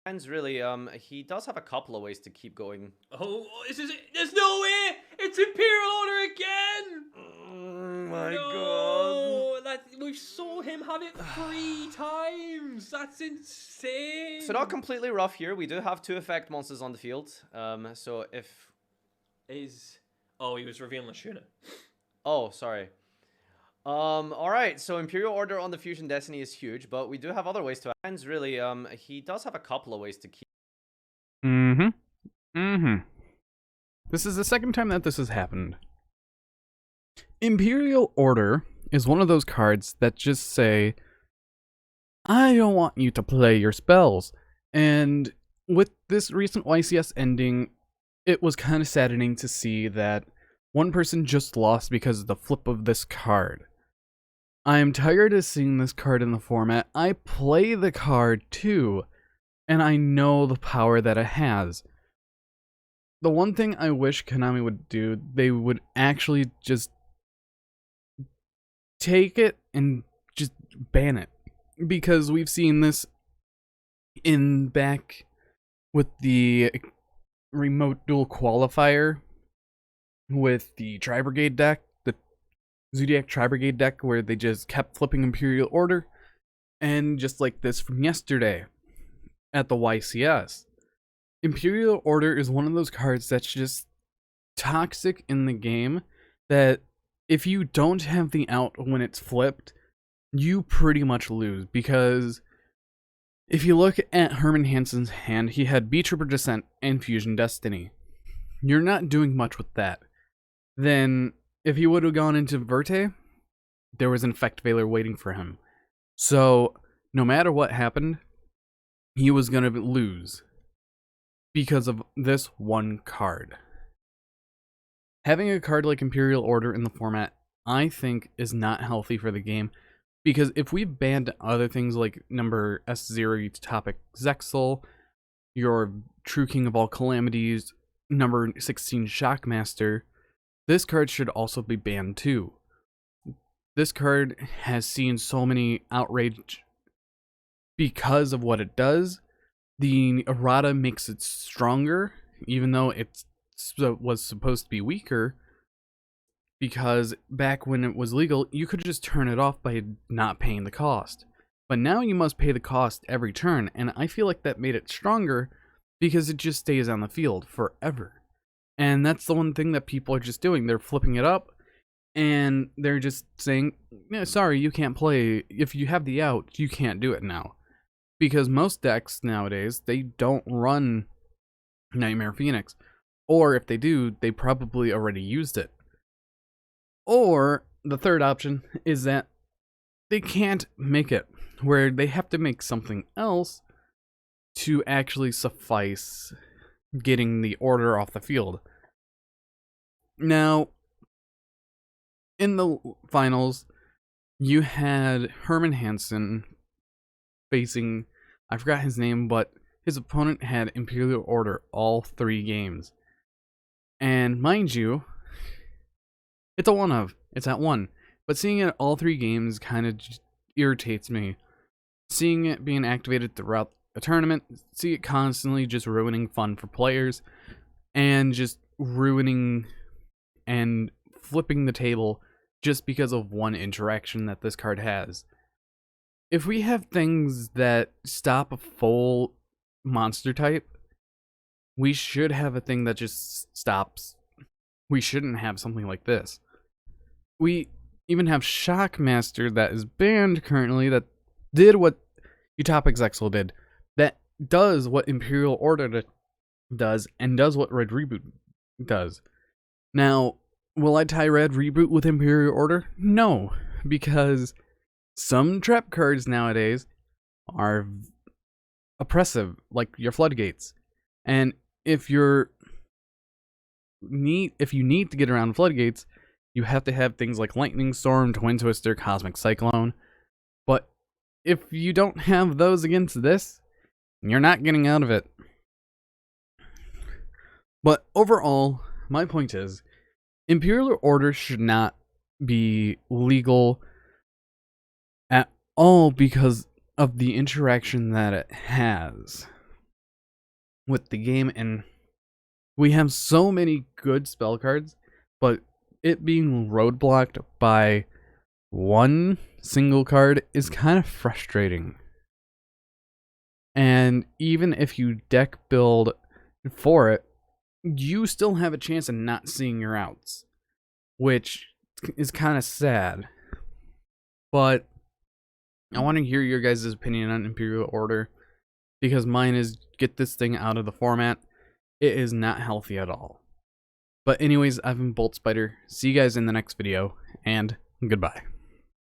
Depends really. He does have a couple of ways to keep going. Oh, this is it. There's no way! It's Imperial Order again! Oh my No! We saw him have it 3 times! That's insane! So not completely rough here. We do have 2 effect monsters on the field. So if... Oh, he was revealing Lashuna. Oh, sorry. Alright, so Imperial Order on the Fusion Destiny is huge, but we do have other ways to... Depends really. He does have a couple of ways to keep... This is the second time that this has happened. Imperial Order is one of those cards that just say, I don't want you to play your spells. And with this recent YCS ending, it was kind of saddening to see that one person just lost because of the flip of this card. I am tired of seeing this card in the format. I play the card too, and I know the power that it has. The one thing I wish Konami would do, they would actually just take it and just ban it. Because we've seen this in back with the remote dual qualifier with the Tri-Brigade deck, the Zodiac Tri-Brigade deck, where they just kept flipping Imperial Order, and just like this from yesterday at the YCS. Imperial Order is one of those cards that's just toxic in the game, that if you don't have the out when it's flipped, you pretty much lose, because if you look at Herman Hansen's hand, he had B-Trooper Descent and Fusion Destiny. You're not doing much with that. Then, if he would have gone into Verte, there was an Effect Veiler waiting for him. So, no matter what happened, he was going to lose because of this one card. Having a card like Imperial Order in the format, I think, is not healthy for the game. Because if we banned other things like number S0 Topic Zexal, your True King of All Calamities, number 16 Shockmaster, this card should also be banned too. This card has seen so many outrage because of what it does. The errata makes it stronger, even though it was supposed to be weaker. Because back when it was legal, you could just turn it off by not paying the cost. But now you must pay the cost every turn, and I feel like that made it stronger because it just stays on the field forever. And that's the one thing that people are just doing. They're flipping it up, and they're just saying, yeah, sorry, you can't play. If you have the out, you can't do it now. Because most decks nowadays, they don't run Nightmare Phoenix. Or if they do, they probably already used it. Or the third option is that they can't make it, where they have to make something else to actually suffice getting the order off the field. Now, in the finals, you had Herman Hansen facing, I forgot his name, but his opponent had Imperial Order all 3 games. And mind you, it's a one of. It's at 1. But seeing it all 3 games kind of irritates me. Seeing it being activated throughout a tournament, see it constantly just ruining fun for players, and just ruining and flipping the table just because of one interaction that this card has. If we have things that stop a full monster type, we should have a thing that just stops. We shouldn't have something like this. We even have Shockmaster that is banned currently that did what Utopic Zexal did. That does what Imperial Order does and does what Red Reboot does. Now, will I tie Red Reboot with Imperial Order? No, because some trap cards nowadays are oppressive, like your Floodgates. And if you need to get around Floodgates, you have to have things like Lightning Storm, Twin Twister, Cosmic Cyclone. But if you don't have those against this, you're not getting out of it. But overall, my point is, Imperial Order should not be legal at all because of the interaction that it has. with the game, and we have so many good spell cards, but it being roadblocked by one single card is kind of frustrating. And even if you deck build for it, you still have a chance of not seeing your outs, which is kind of sad. But I want to hear your guys' opinion on Imperial Order, because mine is get this thing out of the format. It is not healthy at all. But anyways, I've been Bolt Spider. See you guys in the next video, and goodbye.